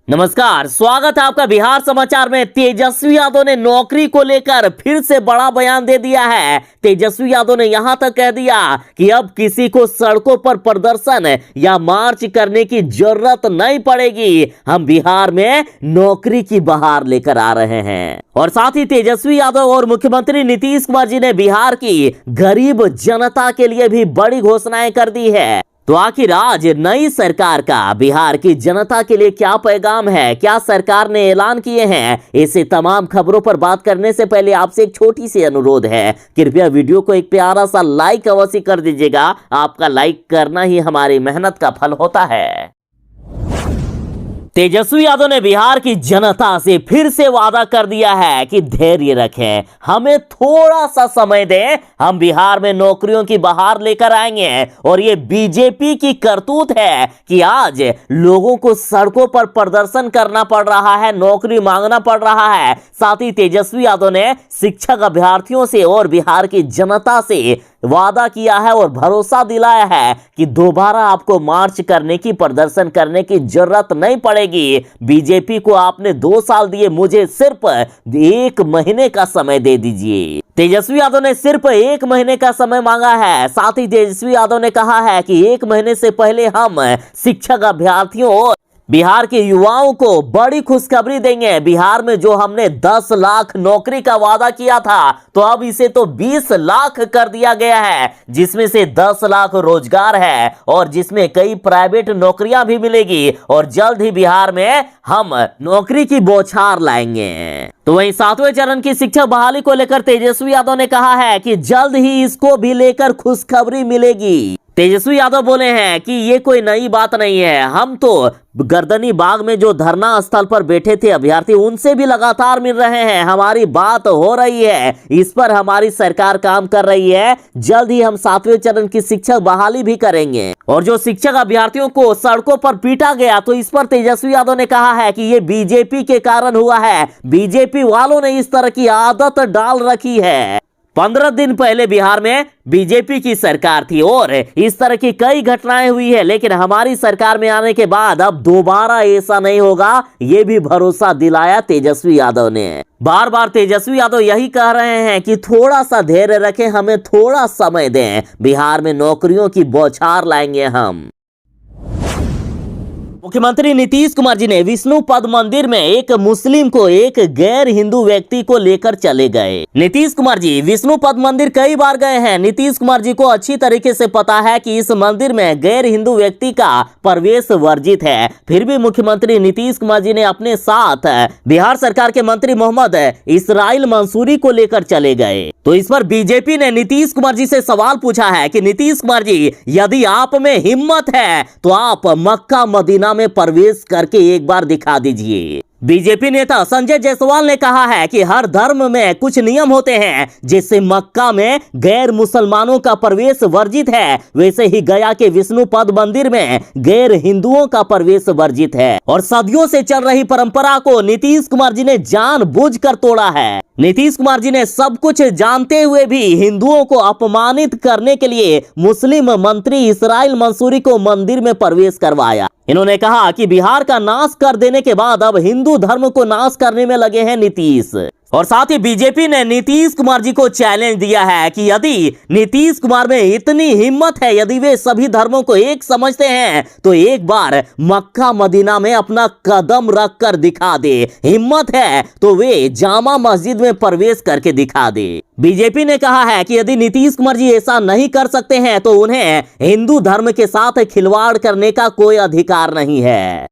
नमस्कार, स्वागत है आपका बिहार समाचार में। तेजस्वी यादव ने नौकरी को लेकर फिर से बड़ा बयान दे दिया है। तेजस्वी यादव ने यहां तक कह दिया कि अब किसी को सड़कों पर प्रदर्शन या मार्च करने की जरूरत नहीं पड़ेगी। हम बिहार में नौकरी की बहार लेकर आ रहे हैं। और साथ ही तेजस्वी यादव और मुख्यमंत्री नीतीश कुमार जी ने बिहार की गरीब जनता के लिए भी बड़ी घोषणाएं कर दी है। तो आखिर आज नई सरकार का बिहार की जनता के लिए क्या पैगाम है, क्या सरकार ने ऐलान किए हैं, ऐसे तमाम खबरों पर बात करने से पहले आपसे एक छोटी सी अनुरोध है। कृपया वीडियो को एक प्यारा सा लाइक अवश्य कर दीजिएगा। आपका लाइक करना ही हमारी मेहनत का फल होता है। तेजस्वी यादव ने बिहार की जनता से फिर से वादा कर दिया है कि धैर्य रखें, हमें थोड़ा सा समय दें, हम बिहार में नौकरियों की बहार लेकर आएंगे। और ये बीजेपी की करतूत है कि आज लोगों को सड़कों पर प्रदर्शन करना पड़ रहा है, नौकरी मांगना पड़ रहा है। साथ ही तेजस्वी यादव ने शिक्षक अभ्यर्थियों से और बिहार की जनता से वादा किया है और भरोसा दिलाया है कि दोबारा आपको मार्च करने की, प्रदर्शन करने की जरूरत नहीं पड़ेगी। बीजेपी को आपने 2 साल दिए, मुझे सिर्फ 1 महीने का समय दे दीजिए। तेजस्वी यादव ने सिर्फ 1 महीने का समय मांगा है। साथ ही तेजस्वी यादव ने कहा है कि 1 महीने से पहले हम शिक्षक अभ्यर्थियों और बिहार के युवाओं को बड़ी खुशखबरी देंगे। बिहार में जो हमने 10 लाख नौकरी का वादा किया था, तो अब इसे तो 20 लाख कर दिया गया है, जिसमें से 10 लाख रोजगार है और जिसमें कई प्राइवेट नौकरियां भी मिलेगी। और जल्द ही बिहार में हम नौकरी की बौछार लाएंगे। तो वहीं 7वें चरण की शिक्षक बहाली को लेकर तेजस्वी यादव ने कहा है कि जल्द ही इसको भी लेकर खुशखबरी मिलेगी। तेजस्वी यादव बोले हैं कि ये कोई नई बात नहीं है, हम तो गर्दनी बाग में जो धरना स्थल पर बैठे थे अभ्यर्थी, उनसे भी लगातार मिल रहे हैं, हमारी बात हो रही है, इस पर हमारी सरकार काम कर रही है। जल्द ही हम 7वें चरण की शिक्षक बहाली भी करेंगे। और जो शिक्षक अभ्यर्थियों को सड़कों पर पीटा गया, तो इस पर तेजस्वी यादव ने कहा है कि ये बीजेपी के कारण हुआ है, बीजेपी वालों ने इस तरह की आदत डाल रखी है। 15 दिन पहले बिहार में बीजेपी की सरकार थी और इस तरह की कई घटनाएं हुई है, लेकिन हमारी सरकार में आने के बाद अब दोबारा ऐसा नहीं होगा, ये भी भरोसा दिलाया तेजस्वी यादव ने। बार बार तेजस्वी यादव यही कह रहे हैं कि थोड़ा सा धैर्य रखें, हमें थोड़ा समय दें, बिहार में नौकरियों की बौछार लाएंगे हम। मुख्यमंत्री नीतीश कुमार जी ने विष्णु पद मंदिर में एक मुस्लिम को एक गैर हिंदू व्यक्ति को लेकर चले गए। नीतीश कुमार जी विष्णु पद मंदिर कई बार गए हैं। नीतीश कुमार जी को अच्छी तरीके से पता है कि इस मंदिर में गैर हिंदू व्यक्ति का प्रवेश वर्जित है। फिर भी मुख्यमंत्री नीतीश कुमार जी ने अपने साथ बिहार सरकार के मंत्री मोहम्मद इसराइल मंसूरी को लेकर चले गए। तो इस पर बीजेपी ने नीतीश कुमार जी से सवाल पूछा है कि नीतीश कुमार जी, यदि आप में हिम्मत है तो आप मक्का मदीना में प्रवेश करके एक बार दिखा दीजिए। बीजेपी नेता संजय जायसवाल ने कहा है कि हर धर्म में कुछ नियम होते हैं, जैसे मक्का में गैर मुसलमानों का प्रवेश वर्जित है, वैसे ही गया के विष्णु पद मंदिर में गैर हिंदुओं का प्रवेश वर्जित है। और सदियों से चल रही परंपरा को नीतीश कुमार जी ने जानबूझकर तोड़ा है। नीतीश कुमार जी ने सब कुछ जानते हुए भी हिंदुओं को अपमानित करने के लिए मुस्लिम मंत्री इसराइल मंसूरी को मंदिर में प्रवेश करवाया। इन्होंने कहा कि बिहार का नाश कर देने के बाद अब हिंदू धर्म को नाश करने में लगे हैं नीतीश। और साथ ही बीजेपी ने नीतीश कुमार जी को चैलेंज दिया है कि यदि नीतीश कुमार में इतनी हिम्मत है, यदि वे सभी धर्मों को एक समझते हैं, तो एक बार मक्का मदीना में अपना कदम रख कर दिखा दे। हिम्मत है तो वे जामा मस्जिद में प्रवेश करके दिखा दे। बीजेपी ने कहा है कि यदि नीतीश कुमार जी ऐसा नहीं कर सकते हैं, तो उन्हें हिंदू धर्म के साथ खिलवाड़ करने का कोई अधिकार नहीं है।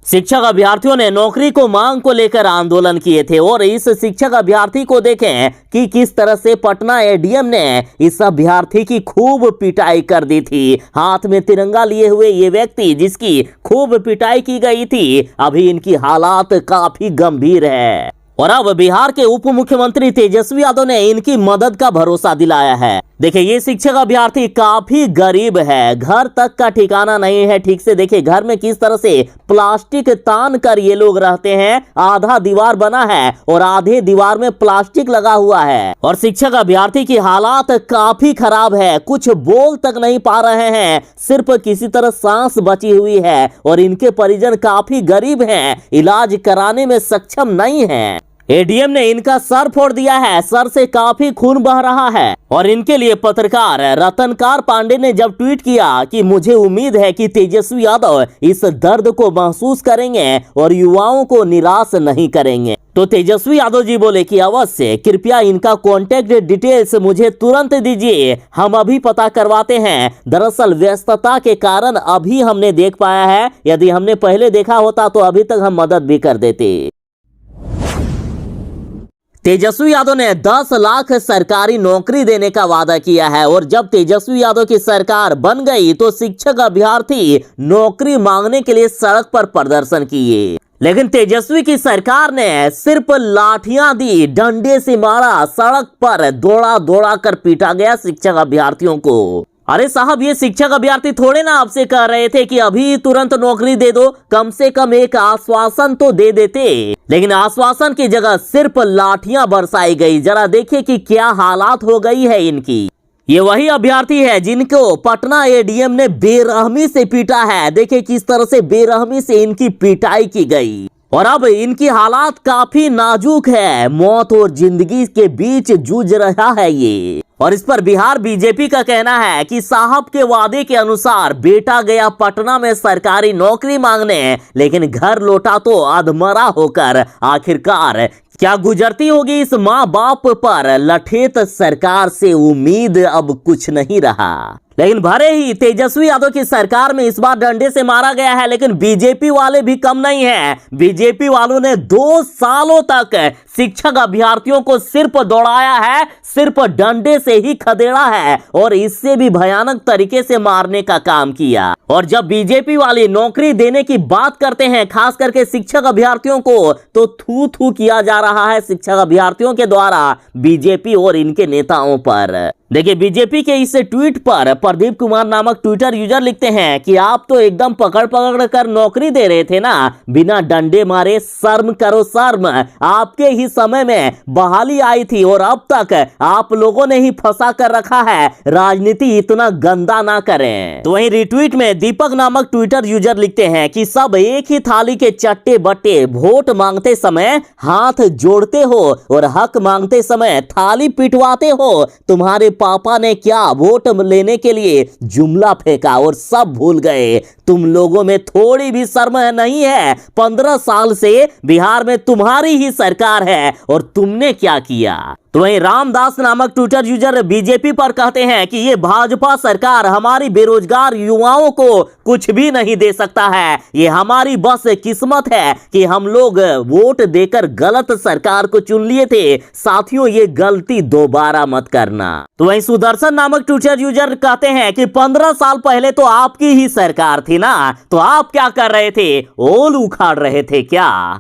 शिक्षक अभ्यर्थियों ने नौकरी को मांग को लेकर आंदोलन किए थे और इस शिक्षक अभ्यर्थी को देखें कि किस तरह से पटना एडीएम ने इस अभ्यर्थी की खूब पिटाई कर दी थी। हाथ में तिरंगा लिए हुए ये व्यक्ति जिसकी खूब पिटाई की गई थी, अभी इनकी हालात काफी गंभीर है। और अब बिहार के उप मुख्यमंत्री तेजस्वी यादव ने इनकी मदद का भरोसा दिलाया है। देखिए, ये शिक्षक अभ्यर्थी काफी गरीब है, घर तक का ठिकाना नहीं है ठीक से। देखिए घर में किस तरह से प्लास्टिक तान कर ये लोग रहते हैं। आधा दीवार बना है और आधे दीवार में प्लास्टिक लगा हुआ है। और शिक्षक अभ्यर्थी की हालात काफी खराब है, कुछ बोल तक नहीं पा रहे हैं, सिर्फ किसी तरह सांस बची हुई है। और इनके परिजन काफी गरीब हैं, इलाज कराने में सक्षम नहीं है। एडीएम ने इनका सर फोड़ दिया है, सर से काफी खून बह रहा है। और इनके लिए पत्रकार रतनकार पांडे ने जब ट्वीट किया कि मुझे उम्मीद है कि तेजस्वी यादव इस दर्द को महसूस करेंगे और युवाओं को निराश नहीं करेंगे, तो तेजस्वी यादव जी बोले कि अवश्य, कृपया इनका कॉन्टेक्ट डिटेल्स मुझे तुरंत दीजिए, हम अभी पता करवाते हैं। दरअसल व्यस्तता के कारण अभी हमने देख पाया है, यदि हमने पहले देखा होता तो अभी तक हम मदद भी कर देते। तेजस्वी यादव ने 10 लाख सरकारी नौकरी देने का वादा किया है। और जब तेजस्वी यादव की सरकार बन गई तो शिक्षक अभ्यर्थी नौकरी मांगने के लिए सड़क पर प्रदर्शन किए, लेकिन तेजस्वी की सरकार ने सिर्फ लाठियां दी, डंडे से मारा, सड़क पर दौड़ा दौड़ा कर पीटा गया शिक्षक अभ्यर्थियों को। अरे साहब, ये शिक्षक अभ्यर्थी थोड़े ना आपसे कह रहे थे कि अभी तुरंत नौकरी दे दो, कम से कम एक आश्वासन तो दे देते। लेकिन आश्वासन की जगह सिर्फ लाठियां बरसाई गई। जरा देखिए कि क्या हालात हो गई है इनकी। ये वही अभ्यर्थी है जिनको पटना एडीएम ने बेरहमी से पीटा है। देखिए किस तरह से बेरहमी से इनकी पिटाई की गई। और अब इनकी हालात काफी नाजुक है, मौत और जिंदगी के बीच जूझ रहा है ये। और इस पर बिहार बीजेपी का कहना है कि साहब के वादे के अनुसार बेटा गया पटना में सरकारी नौकरी मांगने, लेकिन घर लौटा तो अधमरा होकर। आखिरकार क्या गुजरती होगी इस माँ बाप पर। लठेत सरकार से उम्मीद अब कुछ नहीं रहा। लेकिन भले ही तेजस्वी यादव की सरकार में इस बार डंडे से मारा गया है, लेकिन बीजेपी वाले भी कम नहीं है। बीजेपी वालों ने 2 सालों तक शिक्षक अभ्यर्थियों को सिर्फ दौड़ाया है, सिर्फ डंडे से ही खदेड़ा है और इससे भी भयानक तरीके से मारने का काम किया। और जब बीजेपी वाले नौकरी देने की बात करते हैं, खास करके शिक्षक अभ्यर्थियों को, तो थू थू किया जा रहा है शिक्षक अभ्यर्थियों के द्वारा बीजेपी और इनके नेताओं पर। देखिए बीजेपी के इस ट्वीट पर प्रदीप कुमार नामक ट्विटर यूजर लिखते हैं कि आप तो एकदम पकड़ पकड़ कर नौकरी दे रहे थे ना, बिना डंडे मारे। शर्म करो शर्म, आपके ही समय में बहाली आई थी और अब तक आप लोगों ने ही फंसा कर रखा है। राजनीति इतना गंदा ना करें। तो वहीं रिट्वीट में दीपक नामक ट्विटर यूजर लिखते हैं कि सब एक ही थाली के चट्टे बट्टे, वोट मांगते समय हाथ जोड़ते हो और हक मांगते समय थाली पिटवाते हो। तुम्हारे पापा ने क्या वोट लेने के लिए जुमला फेंका और सब भूल गए। तुम लोगों में थोड़ी भी शर्म नहीं है। 15 साल से बिहार में तुम्हारी ही सरकार है और तुमने क्या किया। तो वहीं रामदास नामक ट्विटर यूजर बीजेपी पर कहते हैं कि ये भाजपा सरकार हमारी बेरोजगार युवाओं को कुछ भी नहीं दे सकता है। ये हमारी बस किस्मत है कि हम लोग वोट देकर गलत सरकार को चुन लिए थे। साथियों, ये गलती दोबारा मत करना। तो वहीं सुदर्शन नामक ट्विटर यूजर कहते हैं कि 15 साल पहले तो आपकी ही सरकार थी ना, तो आप क्या कर रहे थे? ओल उखाड़ रहे थे क्या?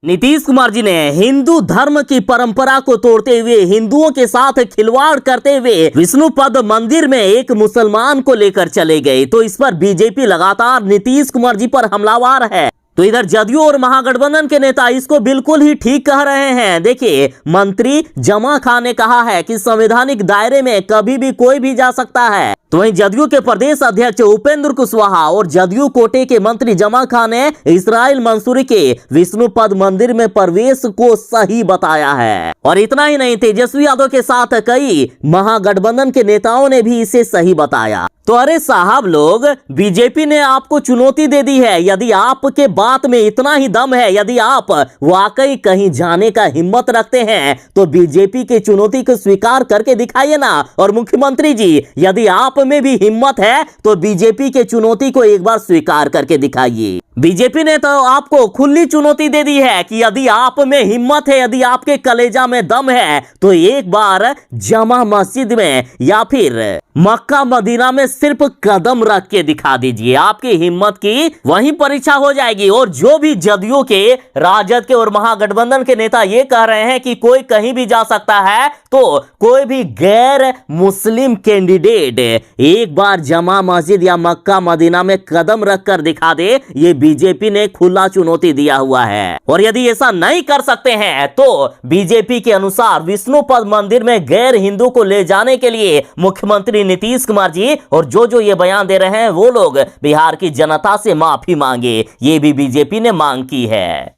नीतीश कुमार जी ने हिंदू धर्म की परंपरा को तोड़ते हुए, हिंदुओं के साथ खिलवाड़ करते हुए विष्णुपद मंदिर में एक मुसलमान को लेकर चले गए। तो इस पर बीजेपी लगातार नीतीश कुमार जी पर हमलावर है। तो इधर जदयू और महागठबंधन के नेता इसको बिल्कुल ही ठीक कह रहे हैं। देखिए, मंत्री जमा खान ने कहा है कि संवैधानिक दायरे में कभी भी कोई भी जा सकता है। तो वहीं जदयू के प्रदेश अध्यक्ष उपेंद्र कुशवाहा और जदयू कोटे के मंत्री जमा खान ने इसराइल मंसूरी के विष्णुपद मंदिर में प्रवेश को सही बताया है। और इतना ही नहीं, तेजस्वी यादव के साथ कई महागठबंधन के नेताओं ने भी इसे सही बताया। तो अरे साहब लोग, बीजेपी ने आपको चुनौती दे दी है। यदि आपके बात में इतना ही दम है, यदि आप वाकई कहीं जाने का हिम्मत रखते हैं, तो बीजेपी की चुनौती को स्वीकार करके दिखाइए ना। और मुख्यमंत्री जी, यदि आप में भी हिम्मत है तो बीजेपी के चुनौती को एक बार स्वीकार करके दिखाइए। बीजेपी ने तो आपको खुली चुनौती दे दी है कि यदि आप में हिम्मत है, यदि आपके कलेजा में दम है, तो एक बार जमा मस्जिद में या फिर मक्का मदीना में सिर्फ कदम रख के दिखा दीजिए। आपकी हिम्मत की वहीं परीक्षा हो जाएगी। और जो भी जदयू के, राजद के और महागठबंधन के नेता ये कह रहे हैं कि कोई कहीं भी जा सकता है, तो कोई भी गैर मुस्लिम कैंडिडेट एक बार जमा मस्जिद या मक्का मदीना में कदम रखकर दिखा दे, ये बीजेपी ने खुला चुनौती दिया हुआ है। और यदि ऐसा नहीं कर सकते हैं तो बीजेपी के अनुसार विष्णुपद मंदिर में गैर हिंदू को ले जाने के लिए मुख्यमंत्री नीतीश कुमार जी और जो ये बयान दे रहे हैं वो लोग बिहार की जनता से माफी मांगे, ये भी बीजेपी ने मांग की है।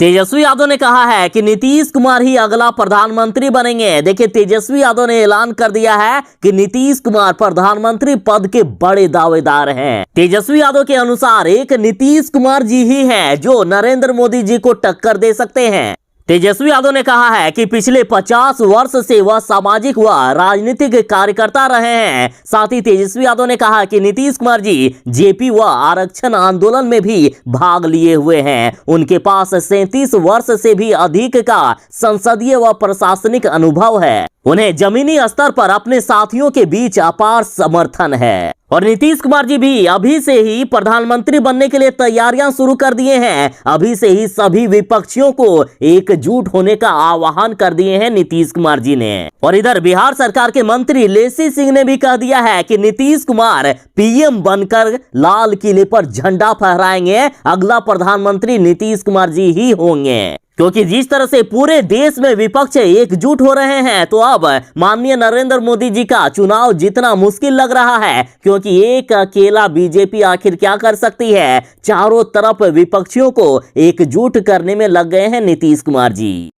तेजस्वी यादव ने कहा है कि नीतीश कुमार ही अगला प्रधानमंत्री बनेंगे। देखिए, तेजस्वी यादव ने ऐलान कर दिया है कि नीतीश कुमार प्रधानमंत्री पद के बड़े दावेदार हैं। तेजस्वी यादव के अनुसार एक नीतीश कुमार जी ही हैं जो नरेंद्र मोदी जी को टक्कर दे सकते हैं। तेजस्वी यादव ने कहा है कि पिछले 50 वर्ष से वह सामाजिक व राजनीतिक कार्यकर्ता रहे हैं। साथ ही तेजस्वी यादव ने कहा कि नीतीश कुमार जी जेपी व आरक्षण आंदोलन में भी भाग लिए हुए हैं। उनके पास 37 वर्ष से भी अधिक का संसदीय व प्रशासनिक अनुभव है। उन्हें जमीनी स्तर पर अपने साथियों के बीच अपार समर्थन है। और नीतीश कुमार जी भी अभी से ही प्रधानमंत्री बनने के लिए तैयारियां शुरू कर दिए हैं। अभी से ही सभी विपक्षियों को एकजुट होने का आह्वान कर दिए हैं नीतीश कुमार जी ने। और इधर बिहार सरकार के मंत्री लेसी सिंह ने भी कह दिया है कि नीतीश कुमार पीएम बनकर लाल किले पर झंडा फहराएंगे। अगला प्रधानमंत्री नीतीश कुमार जी ही होंगे, क्योंकि जिस तरह से पूरे देश में विपक्ष एकजुट हो रहे हैं, तो अब माननीय नरेंद्र मोदी जी का चुनाव जीतना मुश्किल लग रहा है। क्योंकि एक अकेला बीजेपी आखिर क्या कर सकती है। चारों तरफ विपक्षियों को एकजुट करने में लग गए हैं नीतीश कुमार जी।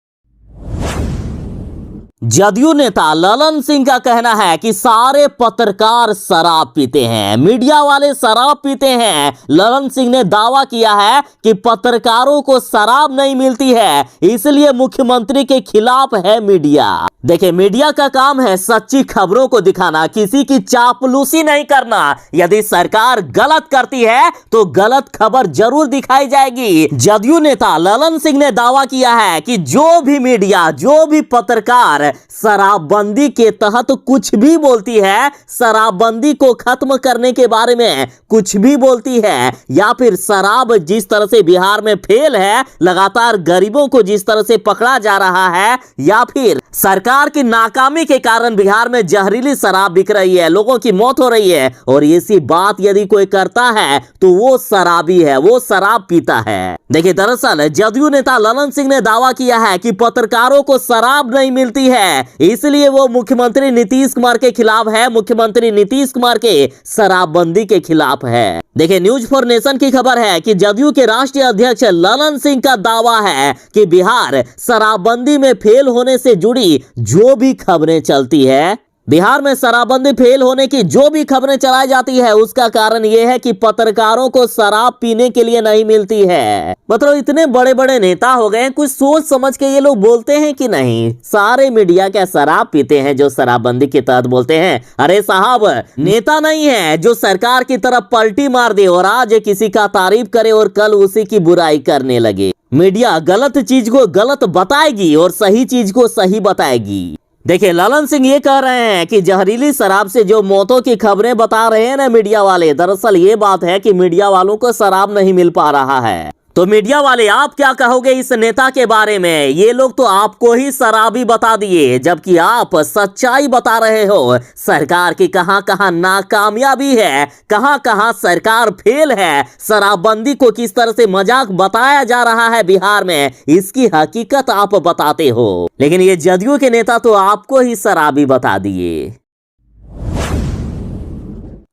जदयू नेता ललन सिंह का कहना है कि सारे पत्रकार शराब पीते हैं, मीडिया वाले शराब पीते हैं। ललन सिंह ने दावा किया है कि पत्रकारों को शराब नहीं मिलती है, इसलिए मुख्यमंत्री के खिलाफ है मीडिया। देखिए, मीडिया का काम है सच्ची खबरों को दिखाना, किसी की चापलूसी नहीं करना। यदि सरकार गलत करती है तो गलत खबर जरूर दिखाई जाएगी। जदयू नेता ललन सिंह ने दावा किया है कि जो भी मीडिया, जो भी पत्रकार शराबबंदी के तहत कुछ भी बोलती है, शराबबंदी को खत्म करने के बारे में कुछ भी बोलती है, या फिर शराब जिस तरह से बिहार में फेल है, लगातार गरीबों को जिस तरह से पकड़ा जा रहा है, या फिर सरकार की नाकामी के कारण बिहार में जहरीली शराब बिक रही है, लोगों की मौत हो रही है, और ऐसी बात यदि कोई करता है तो वो शराबी है, वो शराब पीता है। देखिए, दरअसल जदयू नेता ललन सिंह ने दावा किया है कि पत्रकारों को शराब नहीं मिलती है, इसलिए वो मुख्यमंत्री नीतीश कुमार के खिलाफ है, मुख्यमंत्री नीतीश कुमार के शराबबंदी के खिलाफ है। देखिए, न्यूज फॉर नेशन की खबर है कि जदयू के राष्ट्रीय अध्यक्ष ललन सिंह का दावा है कि बिहार शराबबंदी में फेल होने से जुड़ी जो भी खबरें चलती है, बिहार में शराबबंदी फेल होने की जो भी खबरें चलाई जाती है, उसका कारण यह है कि पत्रकारों को शराब पीने के लिए नहीं मिलती है। मतलब इतने बड़े बड़े नेता हो गए, कुछ सोच समझ के ये लोग बोलते हैं कि नहीं। सारे मीडिया क्या शराब पीते हैं जो शराबबंदी के तहत बोलते हैं? अरे साहब, नेता नहीं है जो सरकार की तरफ पलटी मार दे और आज किसी का तारीफ करे और कल उसी की बुराई करने लगे। मीडिया गलत चीज को गलत बताएगी और सही चीज को सही बताएगी। देखिए, ललन सिंह ये कह रहे हैं कि जहरीली शराब से जो मौतों की खबरें बता रहे हैं ना मीडिया वाले, दरअसल ये बात है कि मीडिया वालों को शराब नहीं मिल पा रहा है। तो मीडिया वाले, आप क्या कहोगे इस नेता के बारे में? ये लोग तो आपको ही शराबी बता दिए, जबकि आप सच्चाई बता रहे हो। सरकार की कहां कहां नाकामयाबी है, कहां कहां सरकार फेल है, शराबबंदी को किस तरह से मजाक बताया जा रहा है बिहार में, इसकी हकीकत आप बताते हो। लेकिन ये जदयू के नेता तो आपको ही शराबी बता दिए।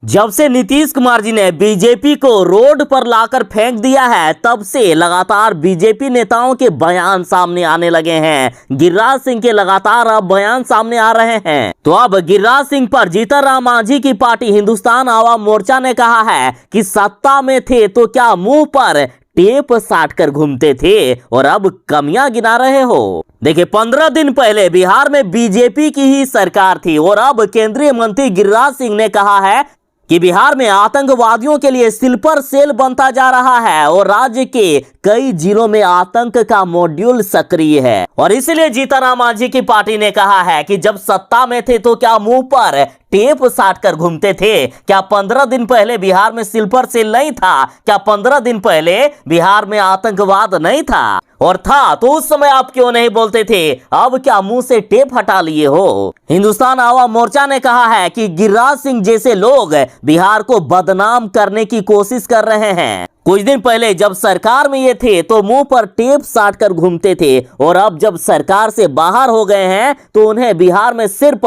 जब से नीतीश कुमार जी ने बीजेपी को रोड पर लाकर फेंक दिया है, तब से लगातार बीजेपी नेताओं के बयान सामने आने लगे हैं। गिरिराज सिंह के लगातार अब बयान सामने आ रहे हैं। तो अब गिरिराज सिंह पर जीतन राम मांझी की पार्टी हिंदुस्तान आवाम मोर्चा ने कहा है कि सत्ता में थे तो क्या मुंह पर टेप साट कर घूमते थे और अब कमियां गिना रहे हो। देखिए, 15 दिन पहले बिहार में बीजेपी की ही सरकार थी और अब केंद्रीय मंत्री गिरिराज सिंह ने कहा है कि बिहार में आतंकवादियों के लिए स्लीपर सेल बनता जा रहा है और राज्य के कई जिलों में आतंक का मॉड्यूल सक्रिय है। और इसलिए जीतन राम मांझी की पार्टी ने कहा है कि जब सत्ता में थे तो क्या मुंह पर टेप साट कर घूमते थे? क्या 15 दिन पहले बिहार में स्लीपर सेल नहीं था? क्या 15 दिन पहले बिहार में आतंकवाद नहीं था? और था तो उस समय आप क्यों नहीं बोलते थे? अब क्या मुंह से टेप हटा लिए हो? हिंदुस्तान आवाम मोर्चा ने कहा है कि गिरिराज सिंह जैसे लोग बिहार को बदनाम करने की कोशिश कर रहे हैं। कुछ दिन पहले जब सरकार में ये थे तो मुंह पर टेप साट कर घूमते थे और अब जब सरकार से बाहर हो गए हैं तो उन्हें बिहार में सिर्फ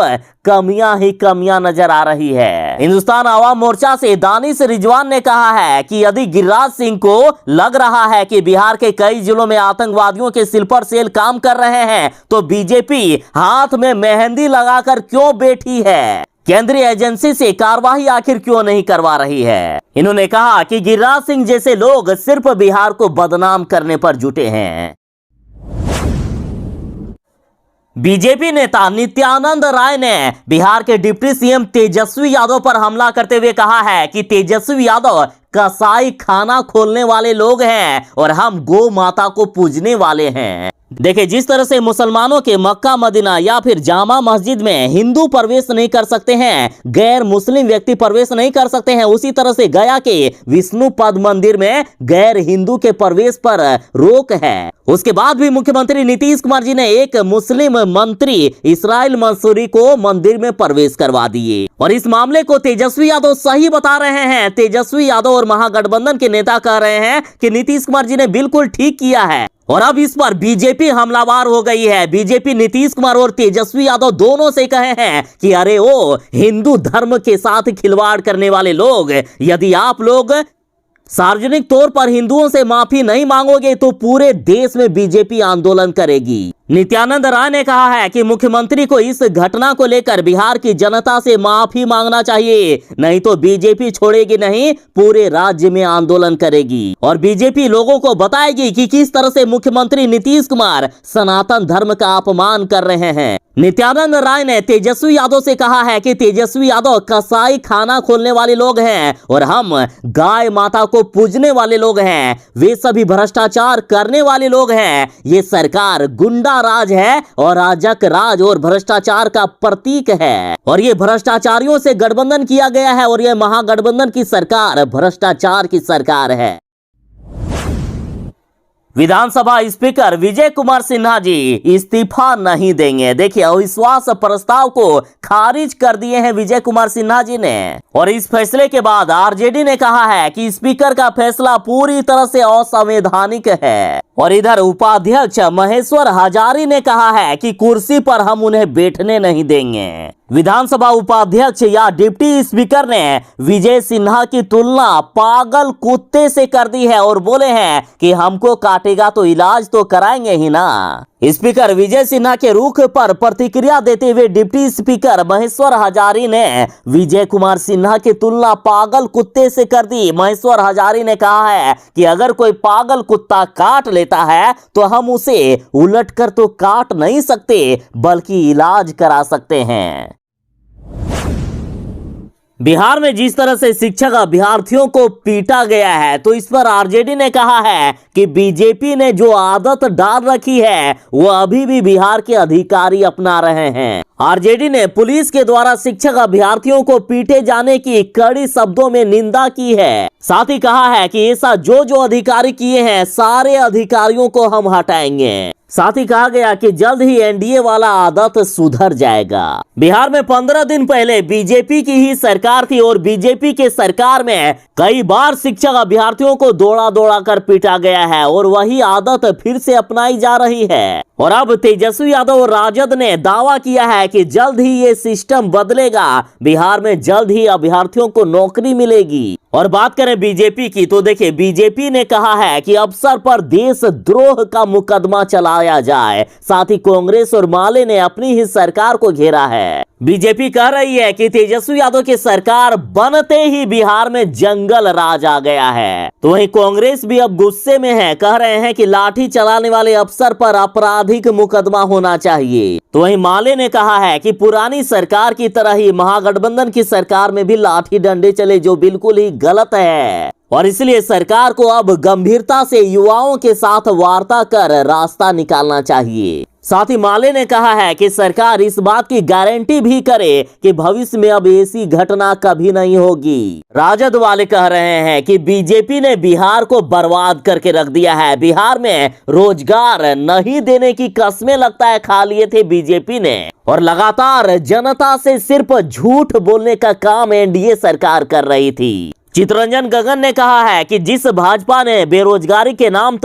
कमियां ही कमियां नजर आ रही है। हिंदुस्तान आवाम मोर्चा से दानिश रिजवान ने कहा है कि यदि गिरिराज सिंह को लग रहा है कि बिहार के कई जिलों में आतंकवादियों के स्लीपर सेल काम कर रहे हैं तो बीजेपी हाथ में मेहंदी लगाकर क्यों बैठी है? केंद्रीय एजेंसी से कार्रवाई आखिर क्यों नहीं करवा रही है? इन्होंने कहा कि गिरिराज सिंह जैसे लोग सिर्फ बिहार को बदनाम करने पर जुटे हैं। बीजेपी नेता नित्यानंद राय ने बिहार के डिप्टी सीएम तेजस्वी यादव पर हमला करते हुए कहा है कि तेजस्वी यादव कसाई खाना खोलने वाले लोग हैं और हम गौ माता को पूजने वाले हैं। देखिए, जिस तरह से मुसलमानों के मक्का मदीना या फिर जामा मस्जिद में हिंदू प्रवेश नहीं कर सकते हैं, गैर मुस्लिम व्यक्ति प्रवेश नहीं कर सकते हैं, उसी तरह से गया के विष्णुपद मंदिर में गैर हिंदू के प्रवेश पर रोक है। उसके बाद भी मुख्यमंत्री नीतीश कुमार जी ने एक मुस्लिम मंत्री इसराइल मंसूरी को मंदिर में प्रवेश करवा दिए और इस मामले को तेजस्वी यादव सही बता रहे हैं। तेजस्वी यादव और महागठबंधन के नेता कह रहे हैं कि नीतीश कुमार जी ने बिल्कुल ठीक किया है और अब इस पर बीजेपी हमलावर हो गई है। बीजेपी नीतीश कुमार और तेजस्वी यादव दोनों से कहे हैं कि अरे ओ हिंदू धर्म के साथ खिलवाड़ करने वाले लोग, यदि आप लोग सार्वजनिक तौर पर हिंदुओं से माफी नहीं मांगोगे तो पूरे देश में बीजेपी आंदोलन करेगी। नित्यानंद राय ने कहा है कि मुख्यमंत्री को इस घटना को लेकर बिहार की जनता से माफी मांगना चाहिए, नहीं तो बीजेपी छोड़ेगी नहीं, पूरे राज्य में आंदोलन करेगी और बीजेपी लोगों को बताएगी कि किस तरह से मुख्यमंत्री नीतीश कुमार सनातन धर्म का अपमान कर रहे हैं। नित्यानंद राय ने तेजस्वी यादव से कहा है कि तेजस्वी यादव कसाई खाना खोलने वाले लोग हैं और हम गाय माता को पूजने वाले लोग हैं। वे सभी भ्रष्टाचार करने वाले लोग हैं। ये सरकार गुंडा राज है और राजक राज और भ्रष्टाचार का प्रतीक है और ये भ्रष्टाचारियों से गठबंधन किया गया है और ये महागठबंधन की सरकार भ्रष्टाचार की सरकार है। विधानसभा स्पीकर विजय कुमार सिन्हा जी इस्तीफा नहीं देंगे। देखिए, अविश्वास प्रस्ताव को खारिज कर दिए हैं विजय कुमार सिन्हा जी ने और इस फैसले के बाद आरजेडी ने कहा है कि स्पीकर का फैसला पूरी तरह से असंवैधानिक है और इधर उपाध्यक्ष महेश्वर हजारी ने कहा है कि कुर्सी पर हम उन्हें बैठने नहीं देंगे। विधानसभा उपाध्यक्ष या डिप्टी स्पीकर ने विजय सिन्हा की तुलना पागल कुत्ते से कर दी है और बोले हैं कि हमको काटेगा तो इलाज तो कराएंगे ही ना। स्पीकर विजय सिन्हा के रुख पर प्रतिक्रिया देते हुए डिप्टी स्पीकर महेश्वर हजारी ने विजय कुमार सिन्हा की तुलना पागल कुत्ते से कर दी। महेश्वर हजारी ने कहा है कि अगर कोई पागल कुत्ता काट लेता है तो हम उसे उलटकर तो काट नहीं सकते बल्कि इलाज करा सकते हैं। बिहार में जिस तरह से शिक्षक अभ्यर्थियों को पीटा गया है तो इस पर आरजेडी ने कहा है कि बीजेपी ने जो आदत डाल रखी है वो अभी भी बिहार के अधिकारी अपना रहे हैं। आरजेडी ने पुलिस के द्वारा शिक्षक अभ्यर्थियों को पीटे जाने की कड़ी शब्दों में निंदा की है। साथ ही कहा है कि ऐसा जो अधिकारी किए हैं सारे अधिकारियों को हम हटाएंगे। साथ ही कहा गया कि जल्द ही एनडीए वाला आदत सुधर जाएगा। बिहार में 15 दिन पहले बीजेपी की ही सरकार थी और बीजेपी के सरकार में कई बार शिक्षक अभ्यर्थियों को दौड़ा कर पीटा गया है और वही आदत फिर से अपनाई जा रही है। और अब तेजस्वी यादव और राजद ने दावा किया है कि जल्द ही ये सिस्टम बदलेगा, बिहार में जल्द ही अभ्यर्थियों को नौकरी मिलेगी। और बात करें बीजेपी की तो देखिए बीजेपी ने कहा है कि अफसर पर देशद्रोह का मुकदमा चलाया जाए। साथ ही कांग्रेस और माले ने अपनी ही सरकार को घेरा है। बीजेपी कह रही है कि तेजस्वी यादव की सरकार बनते ही बिहार में जंगल राज आ गया है। तो वहीं कांग्रेस भी अब गुस्से में है, कह रहे हैं कि लाठी चलाने वाले अफसर पर आपराधिक मुकदमा होना चाहिए। तो वहीं माले ने कहा है कि पुरानी सरकार की तरह ही महागठबंधन की सरकार में भी लाठी डंडे चले, जो बिल्कुल ही गलत है और इसलिए सरकार को अब गंभीरता से युवाओं के साथ वार्ता कर रास्ता निकालना चाहिए। साथ ही माले ने कहा है कि सरकार इस बात की गारंटी भी करे कि भविष्य में अब ऐसी घटना कभी नहीं होगी। राजद वाले कह रहे हैं कि बीजेपी ने बिहार को बर्बाद करके रख दिया है। बिहार में रोजगार नहीं देने की कस्में लगता है खा लिए थे बीजेपी ने और लगातार जनता से सिर्फ झूठ बोलने का काम एनडीए सरकार कर रही थी। चितरंजन गगन ने कहा है कि जिस भाजपा ने बेरोजगारी के नाम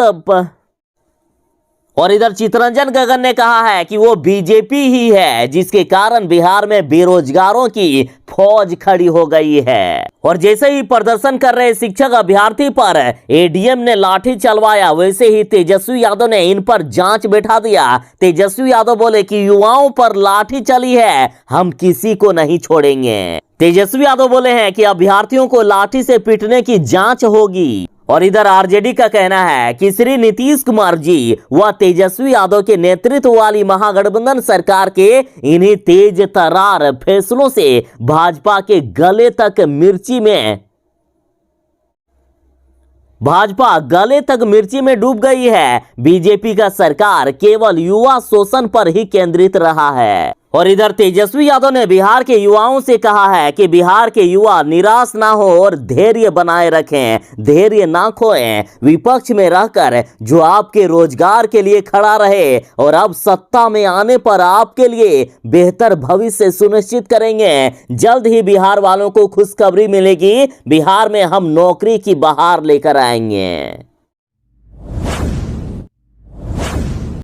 और इधर चितरंजन गगन ने कहा है कि वो बीजेपी ही है जिसके कारण बिहार में बेरोजगारों की फौज खड़ी हो गई है। और जैसे ही प्रदर्शन कर रहे शिक्षक अभ्यर्थी पर एडीएम ने लाठी चलवाया, वैसे ही तेजस्वी यादव ने इन पर जांच बैठा दिया। तेजस्वी यादव बोले कि युवाओं पर लाठी चली है, हम किसी को नहीं छोड़ेंगे। तेजस्वी यादव बोले हैं कि अभ्यर्थियों को लाठी से पीटने की जांच होगी। और इधर आरजेडी का कहना है कि श्री नीतीश कुमार जी व तेजस्वी यादव के नेतृत्व वाली महागठबंधन सरकार के इन्हीं तेज तर्रार फैसलों से भाजपा के गले तक मिर्ची में डूब गई है। बीजेपी का सरकार केवल युवा शोषण पर ही केंद्रित रहा है। और इधर तेजस्वी यादव ने बिहार के युवाओं से कहा है कि बिहार के युवा निराश ना हो और धैर्य बनाए रखें, धैर्य ना खोएं। विपक्ष में रहकर जो आपके रोजगार के लिए खड़ा रहे और अब सत्ता में आने पर आपके लिए बेहतर भविष्य सुनिश्चित करेंगे। जल्द ही बिहार वालों को खुशखबरी मिलेगी, बिहार में हम नौकरी की बहार लेकर आएंगे।